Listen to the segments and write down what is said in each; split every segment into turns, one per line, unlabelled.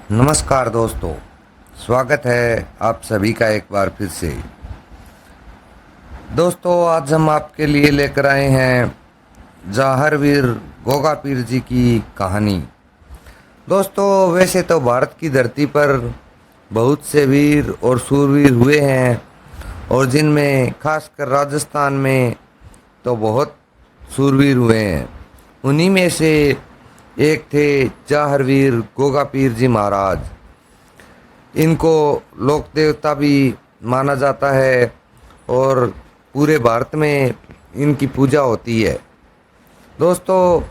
नमस्कार दोस्तों, स्वागत है आप सभी का एक बार फिर से। दोस्तों, आज हम आपके लिए लेकर आए हैं जाहर वीर गोगा पीर जी की कहानी। दोस्तों, वैसे तो भारत की धरती पर बहुत से वीर और सूरवीर हुए हैं और जिनमें खासकर राजस्थान में तो बहुत सूरवीर हुए हैं। उन्हीं में से एक थे जाहर वीर गोगा पीर जी महाराज। इनको लोक देवता भी माना जाता है और पूरे भारत में इनकी पूजा होती है। दोस्तों,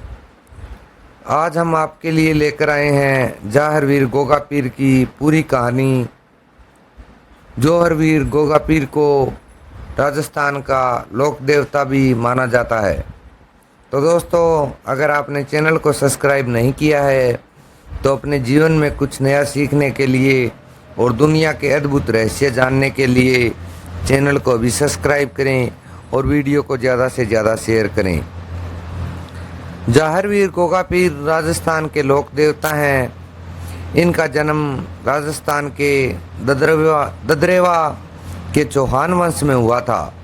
आज हम आपके लिए लेकर आए हैं जाहर वीर गोगा पीर की पूरी कहानी। जौहर वीर गोगा पीर को राजस्थान का लोक देवता भी माना जाता है। तो दोस्तों, अगर आपने चैनल को सब्सक्राइब नहीं किया है तो अपने जीवन में कुछ नया सीखने के लिए और दुनिया के अद्भुत रहस्य जानने के लिए चैनल को भी सब्सक्राइब करें और वीडियो को ज़्यादा से ज़्यादा शेयर करें। जाहर वीर गोगा पीर राजस्थान के लोक देवता हैं। इनका जन्म राजस्थान के ददरेवा के चौहान वंश में हुआ था।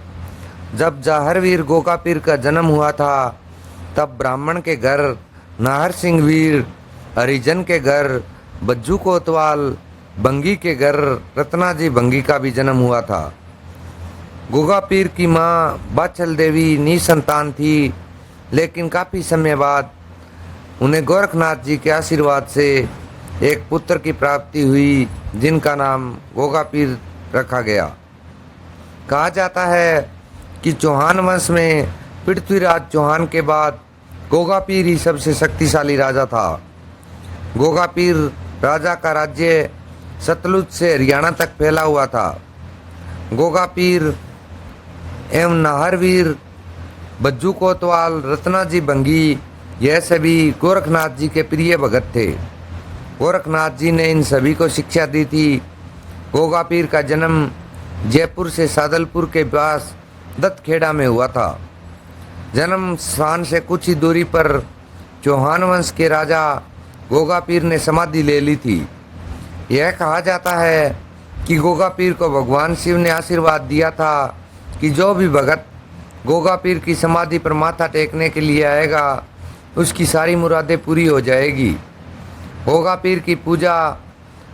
जब जाहर वीर गोगा पीर का जन्म हुआ था तब ब्राह्मण के घर नाहर सिंह वीर, हरिजन के घर बज्जू कोतवाल, बंगी के घर रत्नाजी बंगी का भी जन्म हुआ था। गोगा पीर की माँ बाछल देवी निसंतान थी, लेकिन काफ़ी समय बाद उन्हें गोरखनाथ जी के आशीर्वाद से एक पुत्र की प्राप्ति हुई, जिनका नाम गोगा पीर रखा गया। कहा जाता है कि चौहान वंश में पृथ्वीराज चौहान के बाद गोगा पीर ही सबसे शक्तिशाली राजा था। गोगा पीर राजा का राज्य सतलुज से हरियाणा तक फैला हुआ था। गोगा पीर एवं नाहर वीर, बज्जू कोतवाल, रत्नाजी बंगी, यह सभी गोरखनाथ जी के प्रिय भगत थे। गोरखनाथ जी ने इन सभी को शिक्षा दी थी। गोगा पीर का जन्म जयपुर से सादलपुर के पास दत्तखेड़ा में हुआ था। जन्म स्थान से कुछ ही दूरी पर चौहान वंश के राजा गोगा पीर ने समाधि ले ली थी। यह कहा जाता है कि गोगा पीर को भगवान शिव ने आशीर्वाद दिया था कि जो भी भगत गोगा पीर की समाधि पर माथा टेकने के लिए आएगा उसकी सारी मुरादें पूरी हो जाएगी। गोगा पीर की पूजा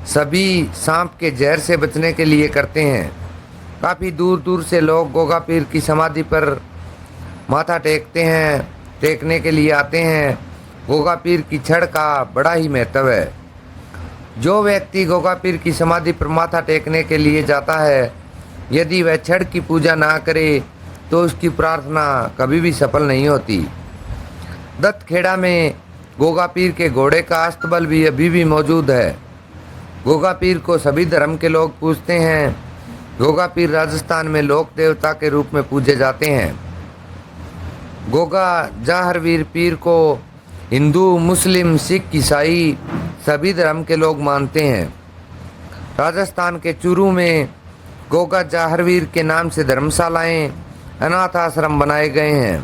सभी सांप के जहर से बचने के लिए करते हैं। काफ़ी दूर दूर से लोग गोगा पीर की समाधि पर माथा टेकने के लिए आते हैं। गोगा पीर की छड़ का बड़ा ही महत्व है। जो व्यक्ति गोगा पीर की समाधि पर माथा टेकने के लिए जाता है, यदि वह छड़ की पूजा ना करे तो उसकी प्रार्थना कभी भी सफल नहीं होती। दत्तखेड़ा में गोगा पीर के घोड़े का अस्तबल भी अभी भी मौजूद है। गोगा पीर को सभी धर्म के लोग पूजते हैं। गोगा पीर राजस्थान में लोक देवता के रूप में पूजे जाते हैं। गोगा जाहर वीर पीर को हिंदू, मुस्लिम, सिख, ईसाई सभी धर्म के लोग मानते हैं। राजस्थान के चूरू में गोगा जाहर वीर के नाम से धर्मशालाएं, अनाथ आश्रम बनाए गए हैं।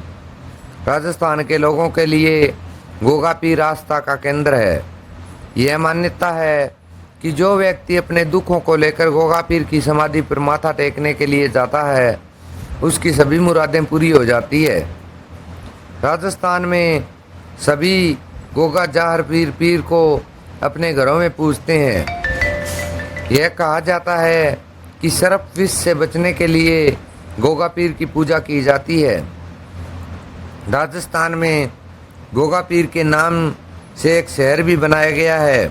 राजस्थान के लोगों के लिए गोगा पीर आस्था का केंद्र है। यह मान्यता है कि जो व्यक्ति अपने दुखों को लेकर गोगा पीर की समाधि पर माथा टेकने के लिए जाता है उसकी सभी मुरादें पूरी हो जाती है। राजस्थान में सभी गोगा जाहर वीर पीर को अपने घरों में पूजते हैं। यह कहा जाता है कि सर्प विष से बचने के लिए गोगा पीर की पूजा की जाती है। राजस्थान में गोगा पीर के नाम से एक शहर भी बनाया गया है।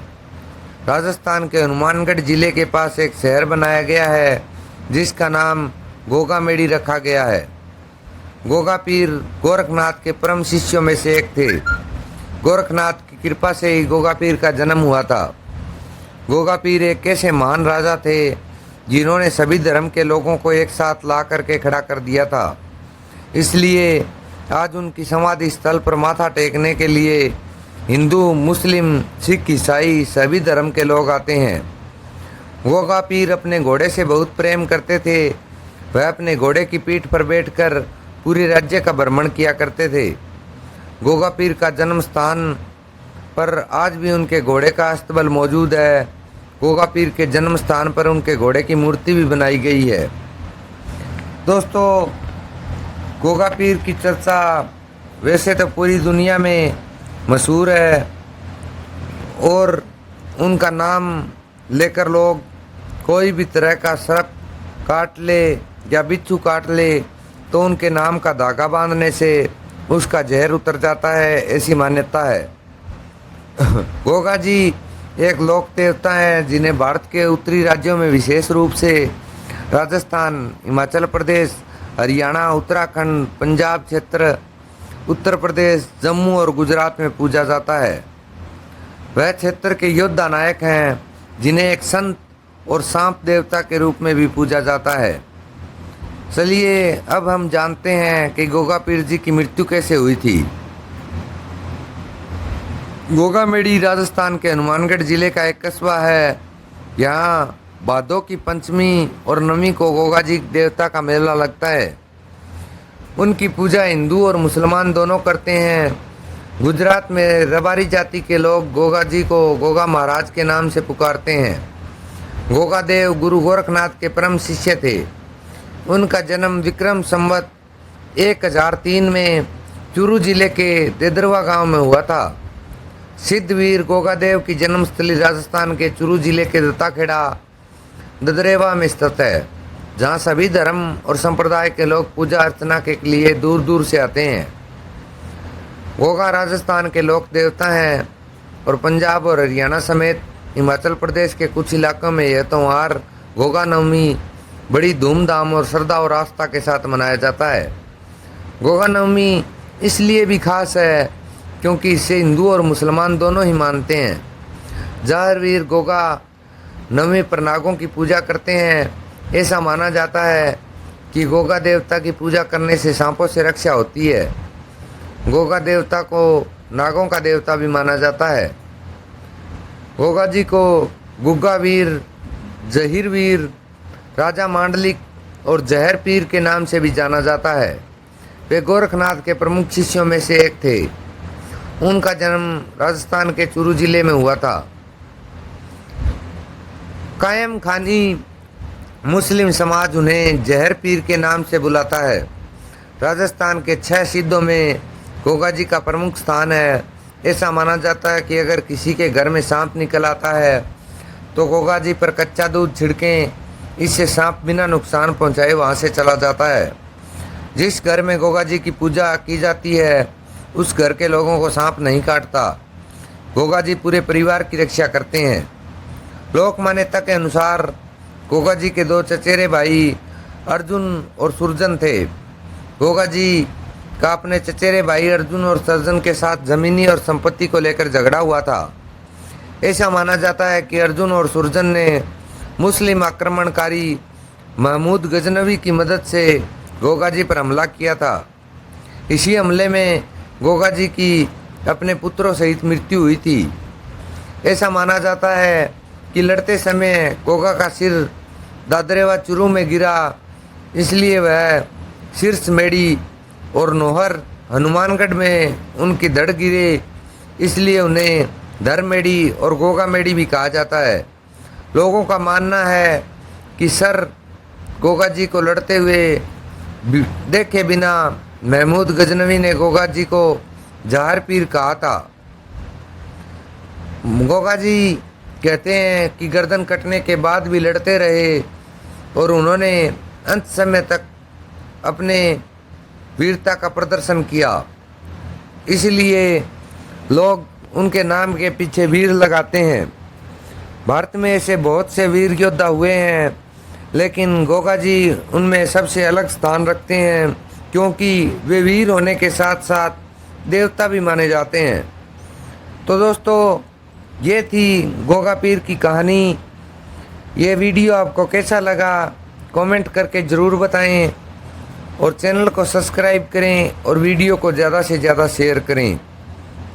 राजस्थान के हनुमानगढ़ जिले के पास एक शहर बनाया गया है जिसका नाम गोगा मेड़ी रखा गया है। गोगा पीर गोरखनाथ के परम शिष्यों में से एक थे। गोरखनाथ की कृपा से ही गोगा पीर का जन्म हुआ था। गोगा पीर एक ऐसे महान राजा थे जिन्होंने सभी धर्म के लोगों को एक साथ ला करके खड़ा कर दिया था। इसलिए आज उनकी समाधि स्थल पर माथा टेकने के लिए हिंदू, मुस्लिम, सिख, ईसाई सभी धर्म के लोग आते हैं। गोगा पीर अपने घोड़े से बहुत प्रेम करते थे। वह अपने घोड़े की पीठ पर बैठकर पूरे राज्य का भ्रमण किया करते थे। गोगा पीर का जन्म स्थान पर आज भी उनके घोड़े का अस्तबल मौजूद है। गोगा पीर के जन्म स्थान पर उनके घोड़े की मूर्ति भी बनाई गई है। दोस्तों, गोगा पीर की चर्चा वैसे तो पूरी दुनिया में मशहूर है और उनका नाम लेकर लोग कोई भी तरह का सर्प काट ले या बिच्छू काट ले तो उनके नाम का धागा बांधने से उसका जहर उतर जाता है, ऐसी मान्यता है। गोगा जी एक लोक देवता हैं जिन्हें भारत के उत्तरी राज्यों में विशेष रूप से राजस्थान, हिमाचल प्रदेश, हरियाणा, उत्तराखंड, पंजाब क्षेत्र, उत्तर प्रदेश, जम्मू और गुजरात में पूजा जाता है। वह क्षेत्र के योद्धा नायक हैं जिन्हें एक संत और सांप देवता के रूप में भी पूजा जाता है। चलिए अब हम जानते हैं कि गोगा पीर जी की मृत्यु कैसे हुई थी। गोगा मेड़ी राजस्थान के हनुमानगढ़ जिले का एक कस्बा है। यहाँ भादों की पंचमी और नवमी को गोगा जी देवता का मेला लगता है। उनकी पूजा हिंदू और मुसलमान दोनों करते हैं। गुजरात में रबारी जाति के लोग गोगा जी को गोगा महाराज के नाम से पुकारते हैं। गोगा देव गुरु गोरखनाथ के परम शिष्य थे। उनका जन्म विक्रम संवत 1003 में चूरू जिले के देदरवा गांव में हुआ था। सिद्धवीर गोगा देव की जन्मस्थली राजस्थान के चूरू जिले के दत्ताखेड़ा ददरेवा में स्थित है, जहाँ सभी धर्म और संप्रदाय के लोग पूजा अर्चना के लिए दूर दूर से आते हैं। गोगा राजस्थान के लोक देवता हैं और पंजाब और हरियाणा समेत हिमाचल प्रदेश के कुछ इलाकों में यह त्यौहार गोगा नवमी बड़ी धूमधाम और श्रद्धा और आस्था के साथ मनाया जाता है। गोगा नवमी इसलिए भी खास है क्योंकि इसे हिंदू और मुसलमान दोनों ही मानते हैं। जाहरवीर गोगा नवमी पर नागों की पूजा करते हैं। ऐसा माना जाता है कि गोगा देवता की पूजा करने से सांपों से रक्षा होती है। गोगा देवता को नागों का देवता भी माना जाता है। गोगा जी को गुग्गा वीर, जहीर वीर, राजा मांडलिक और जहर पीर के नाम से भी जाना जाता है। वे गोरखनाथ के प्रमुख शिष्यों में से एक थे। उनका जन्म राजस्थान के चूरू जिले में हुआ था। कायम खानी मुस्लिम समाज उन्हें जहर पीर के नाम से बुलाता है। राजस्थान के 6 सिद्धों में गोगा जी का प्रमुख स्थान है। ऐसा माना जाता है कि अगर किसी के घर में सांप निकल आता है तो गोगा जी पर कच्चा दूध छिड़कें, इससे सांप बिना नुकसान पहुंचाए वहां से चला जाता है। जिस घर में गोगा जी की पूजा की जाती है उस घर के लोगों को सांप नहीं काटता। गोगा जी पूरे परिवार की रक्षा करते हैं। लोक मान्यता के अनुसार गोगा जी के 2 चचेरे भाई अर्जुन और सुरजन थे। गोगा जी का अपने चचेरे भाई अर्जुन और सुरजन के साथ जमीनी और संपत्ति को लेकर झगड़ा हुआ था। ऐसा माना जाता है कि अर्जुन और सुरजन ने मुस्लिम आक्रमणकारी महमूद गजनवी की मदद से गोगा जी पर हमला किया था। इसी हमले में गोगा जी की अपने पुत्रों सहित मृत्यु हुई थी। ऐसा माना जाता है कि लड़ते समय गोगा का सिर दादरेवा चूरू में गिरा, इसलिए वह शीर्ष मेड़ी और नोहर हनुमानगढ़ में उनकी धड़ गिरे, इसलिए उन्हें धरमेड़ी और गोगा मेड़ी भी कहा जाता है। लोगों का मानना है कि सर गोगा जी को लड़ते हुए देखे बिना महमूद गजनवी ने गोगा जी को जहर पीर कहा था। गोगा जी कहते हैं कि गर्दन कटने के बाद भी लड़ते रहे और उन्होंने अंत समय तक अपने वीरता का प्रदर्शन किया, इसलिए लोग उनके नाम के पीछे वीर लगाते हैं। भारत में ऐसे बहुत से वीर योद्धा हुए हैं, लेकिन गोगा जी उनमें सबसे अलग स्थान रखते हैं क्योंकि वे वीर होने के साथ साथ देवता भी माने जाते हैं। तो दोस्तों, ये थी गोगा पीर की कहानी। ये वीडियो आपको कैसा लगा कमेंट करके ज़रूर बताएं और चैनल को सब्सक्राइब करें और वीडियो को ज़्यादा से ज़्यादा शेयर करें।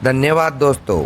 धन्यवाद दोस्तों।